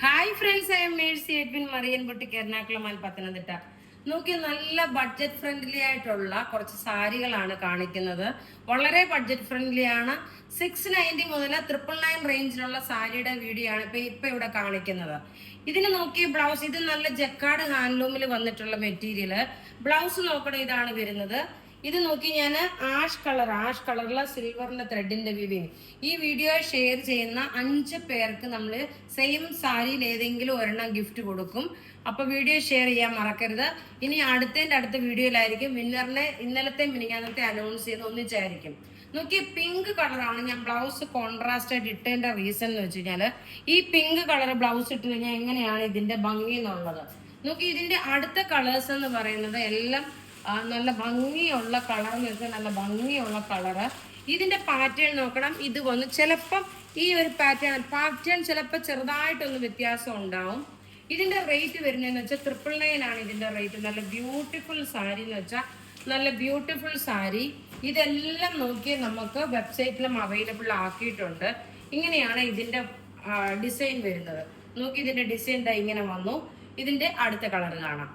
Hi friends, I am Mercy Edwin, Marian boutique, Ernakulam Pathanamthitta. നോക്കി, നല്ല budget friendly ആയിട്ടുള്ള കുറച്ച് സാരികളാണ് കാണിക്കുന്നത്. വളരെ ബഡ്ജറ്റ് ഫ്രണ്ട്ലി ആണ്. 690 മുതൽ 999 റേഞ്ചിലുള്ള സാരിയുടെ വീഡിയോ ആണ് ഇപ്പൊ ഇവിടെ കാണിക്കുന്നത്. ഇതിന് നോക്കി ബ്ലൗസ്, ഇത് നല്ല ജക്കാർഡ് ഹാൻഡ്ലൂമിൽ വന്നിട്ടുള്ള മെറ്റീരിയല്. ബ്ലൗസ് നോക്കണം, ഇതാണ് വരുന്നത്. ഇത് നോക്കി, ഞാൻ ആഷ് കളറിലെ സിൽവറിന്റെ ത്രെഡിന്റെ വിവിങ്. ഈ വീഡിയോ ഷെയർ ചെയ്യുന്ന 5 പേർക്ക് നമ്മൾ സെയിം സാരിയിൽ ഏതെങ്കിലും ഒരെണ്ണം ഗിഫ്റ്റ് കൊടുക്കും. അപ്പൊ വീഡിയോ ഷെയർ ചെയ്യാൻ മറക്കരുത്. ഇനി അടുത്ത വീഡിയോയിലായിരിക്കും വിന്നറിനെ ഇന്നലത്തെ മിനിങ്ങാന്നത്തെ അനൗൺസ് ചെയ്യുന്ന ഒന്നിച്ചായിരിക്കും. നോക്കി, പിങ്ക് കളറാണ് ഞാൻ ബ്ലൗസ് കോൺട്രാസ്റ്റ് ആയിട്ട് ഇട്ടതിന്റെ റീസൺ എന്ന് വെച്ച് കഴിഞ്ഞാല്, ഈ പിങ്ക് കളർ ബ്ലൗസ് ഇട്ട് കഴിഞ്ഞാൽ എങ്ങനെയാണ് ഇതിന്റെ ഭംഗി എന്നുള്ളത്. നോക്കി, ഇതിന്റെ അടുത്ത കളേഴ്സ് എന്ന് പറയുന്നത് എല്ലാം നല്ല ഭംഗിയുള്ള കളർ എന്ന് വെച്ചാൽ നല്ല ഭംഗിയുള്ള കളറ്. ഇതിന്റെ പാറ്റേൺ നോക്കണം. ഇത് വന്ന് ചിലപ്പം ഈ ഒരു പാറ്റേൺ ചിലപ്പോൾ ചെറുതായിട്ടൊന്ന് വ്യത്യാസം ഉണ്ടാവും. ഇതിന്റെ റേറ്റ് വരുന്നതെന്ന് വെച്ചാൽ 999 ആണ് ഇതിന്റെ റേറ്റ്. നല്ല ബ്യൂട്ടിഫുൾ സാരി എന്ന് വെച്ചാൽ നല്ല ബ്യൂട്ടിഫുൾ സാരി. ഇതെല്ലാം നോക്കി നമുക്ക് വെബ്സൈറ്റിലും അവൈലബിൾ ആക്കിയിട്ടുണ്ട്. ഇങ്ങനെയാണ് ഇതിന്റെ ഡിസൈൻ വരുന്നത്. നോക്കി, ഇതിന്റെ ഡിസൈൻ ഇങ്ങനെ വന്നു. ഇതിന്റെ അടുത്ത കളർ കാണാം.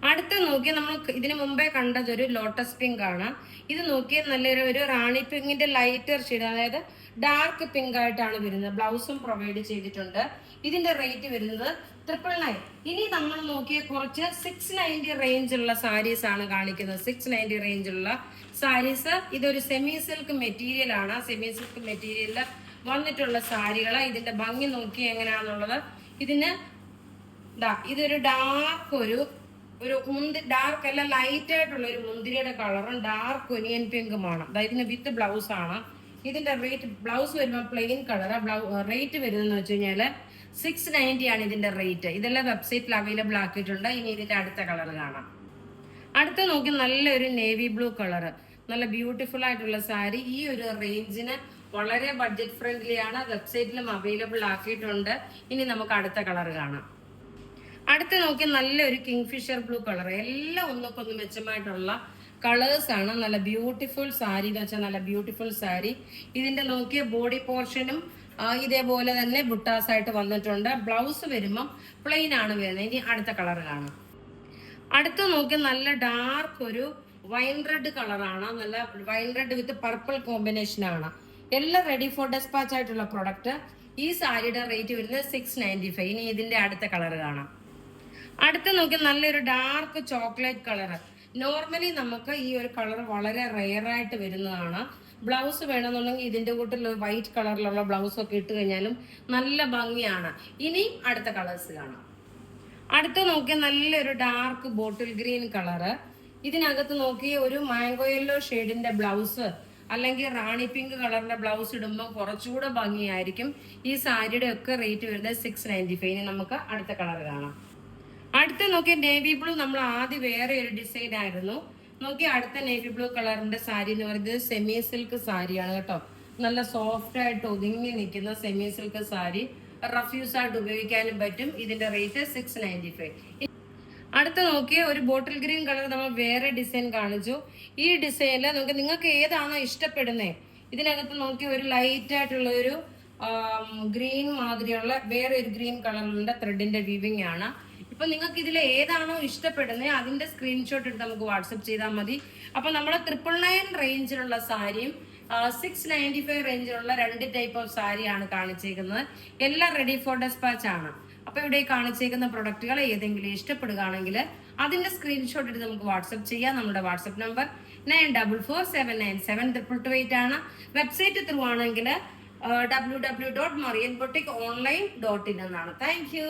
അടുത്ത നോക്കിയാൽ നമ്മൾ ഇതിനു മുമ്പേ കണ്ടത് ഒരു ലോട്ടസ് പിങ്ക് ആണ്. ഇത് നോക്കിയാൽ നല്ലൊരു റാണി പിങ്കിന്റെ ലൈറ്റർ ഷെയ്ഡ്, അതായത് ഡാർക്ക് പിങ്ക് ആയിട്ടാണ് വരുന്നത്. ബ്ലൗസും പ്രൊവൈഡ് ചെയ്തിട്ടുണ്ട്. ഇതിന്റെ റേറ്റ് വരുന്നത് 999. ഇനി നമ്മൾ നോക്കിയ കുറച്ച് 690 റേഞ്ചുള്ള സാരീസ് ആണ് കാണിക്കുന്നത്. 690 റേഞ്ചുള്ള സാരീസ്. ഇതൊരു സെമി സിൽക്ക് മെറ്റീരിയൽ ആണ്. സെമി സിൽക്ക് മെറ്റീരിയലിൽ വന്നിട്ടുള്ള സാരികള്. ഇതിന്റെ ഭംഗി നോക്കി എങ്ങനെയാണെന്നുള്ളത്. ഇതൊരു ഡാർക്ക് അല്ല, ലൈറ്റ് ആയിട്ടുള്ള ഒരു മുന്തിരിയുടെ കളറും ഡാർക്ക് ഒനിയൻ പിങ്കുമാണ്. ഇതിന് വിത്ത് ബ്ലൗസ് ആണ്. ഇതിന്റെ റേറ്റ്, ബ്ലൗസ് വരുമ്പോൾ പ്ലെയിൻ കളർ. റേറ്റ് വരുന്നതെന്ന് വെച്ച് കഴിഞ്ഞാല് 690 ആണ് ഇതിന്റെ റേറ്റ്. ഇതെല്ലാം വെബ്സൈറ്റിൽ അവൈലബിൾ ആക്കിയിട്ടുണ്ട്. ഇനി ഇതിന്റെ അടുത്ത കളർ കാണാം. അടുത്ത നോക്കി, നല്ലൊരു നേവി ബ്ലൂ കളർ, നല്ല ബ്യൂട്ടിഫുൾ ആയിട്ടുള്ള സാരി. ഈ ഒരു റേഞ്ചിന് വളരെ ബഡ്ജറ്റ് ഫ്രണ്ട്ലി ആണ്. വെബ്സൈറ്റിലും അവൈലബിൾ ആക്കിയിട്ടുണ്ട്. ഇനി നമുക്ക് അടുത്ത കളർ കാണാം. അടുത്ത നോക്കി, നല്ലൊരു കിങ്ഫിഷർ ബ്ലൂ കളർ. എല്ലാം ഒന്നൊക്കൊന്ന് മെച്ചമായിട്ടുള്ള കളേഴ്സ് ആണ്. നല്ല ബ്യൂട്ടിഫുൾ സാരി എന്ന് വെച്ചാൽ നല്ല ബ്യൂട്ടിഫുൾ സാരി. ഇതിന്റെ നോക്കിയ ബോഡി പോർഷനും ഇതേപോലെ തന്നെ ബുട്ടാസ് ആയിട്ട് വന്നിട്ടുണ്ട്. ബ്ലൗസ് വരുമ്പം പ്ലെയിൻ ആണ് വരുന്നത്. ഇനി അടുത്ത കളർ കാണാം. അടുത്ത നോക്കി, നല്ല ഡാർക്ക് ഒരു വൈൻ റെഡ് കളറാണ്. നല്ല wine read with purple combination ആണ്. എല്ലാം റെഡി ഫോർ ഡെസ്പാച്ച് ആയിട്ടുള്ള പ്രൊഡക്റ്റ്. ഈ സാരിയുടെ റേറ്റ് വരുന്നത് 695. ഇനി ഇതിന്റെ അടുത്ത കളർ കാണാം. അടുത്ത നോക്കി, നല്ലൊരു ഡാർക്ക് ചോക്ലേറ്റ് കളർ. നോർമലി നമുക്ക് ഈ ഒരു കളർ വളരെ റെയർ ആയിട്ട് വരുന്നതാണ്. ബ്ലൗസ് വേണമെന്നുണ്ടെങ്കിൽ ഇതിന്റെ കൂട്ടിൽ വൈറ്റ് കളറിലുള്ള ബ്ലൗസ് ഒക്കെ ഇട്ട് കഴിഞ്ഞാലും നല്ല ഭംഗിയാണ്. ഇനി അടുത്ത കളേഴ്സ് കാണാം. അടുത്ത നോക്കി, നല്ലൊരു ഡാർക്ക് ബോട്ടിൽ ഗ്രീൻ കളറ്. ഇതിനകത്ത് നോക്കി ഒരു മാംഗോ യെല്ലോ ഷെയ്ഡിന്റെ ബ്ലൗസ് അല്ലെങ്കിൽ റാണി പിങ്ക് കളറിന്റെ ബ്ലൗസ് ഇടുമ്പോൾ കുറച്ചുകൂടെ ഭംഗിയായിരിക്കും. ഈ സാരിയുടെ ഒക്കെ റേറ്റ് വരുന്നത് 695. ഇനി നമുക്ക് അടുത്ത കളർ കാണാം. അടുത്ത നോക്കിയ നേവി ബ്ലൂ. നമ്മൾ ആദ്യം വേറെ ഒരു ഡിസൈൻ ആയിരുന്നു. നോക്കി, അടുത്ത നേവി ബ്ലൂ കളറിന്റെ സാരി എന്ന് പറയുന്നത് സെമി സിൽക്ക് സാരിയാണ് കേട്ടോ. നല്ല സോഫ്റ്റ് ആയിട്ട് ഒതുങ്ങി നിൽക്കുന്ന സെമി സിൽക്ക് സാരി. റഫ്യൂസ് ആയിട്ട് ഉപയോഗിക്കാനും പറ്റും. ഇതിന്റെ റേറ്റ് 695. അടുത്ത നോക്കിയ ഒരു ബോട്ടിൽ ഗ്രീൻ കളർ നമ്മൾ വേറെ ഡിസൈൻ കാണിച്ചു. ഈ ഡിസൈനിൽ നിങ്ങൾക്ക് ഏതാണോ ഇഷ്ടപ്പെടുന്നത്. ഇതിനകത്ത് നോക്കി ഒരു ലൈറ്റ് ആയിട്ടുള്ള ഒരു ഗ്രീൻ മാതിരിയുള്ള വേറെ ഒരു ഗ്രീൻ കളറിലുള്ള ത്രെഡിന്റെ വീവിങ് ആണ്. ഇപ്പൊ നിങ്ങൾക്ക് ഇതിൽ ഏതാണോ ഇഷ്ടപ്പെടുന്നത് അതിന്റെ സ്ക്രീൻഷോട്ട് എടുത്ത് നമുക്ക് വാട്സപ്പ് ചെയ്താൽ മതി. അപ്പൊ നമ്മുടെ 999 റേഞ്ചിലുള്ള സാരിയും 695 റേഞ്ചിലുള്ള 2 ടൈപ്പ് ഓഫ് സാരിയാണ് കാണിച്ചേക്കുന്നത്. എല്ലാം റെഡി ഫോർ ഡെസ്പാച്ച് ആണ്. അപ്പൊ ഇവിടെ കാണിച്ചേക്കുന്ന പ്രൊഡക്റ്റുകൾ ഏതെങ്കിലും ഇഷ്ടപ്പെടുകയാണെങ്കിൽ അതിന്റെ സ്ക്രീൻഷോട്ട് എടുത്ത് നമുക്ക് വാട്സപ്പ് ചെയ്യാം. നമ്മുടെ വാട്സപ്പ് നമ്പർ 9447972228 ആണ്. വെബ്സൈറ്റ് ത്രൂ ആണെങ്കിൽ www.marianboutique.online.in എന്നാണ്. Thank you.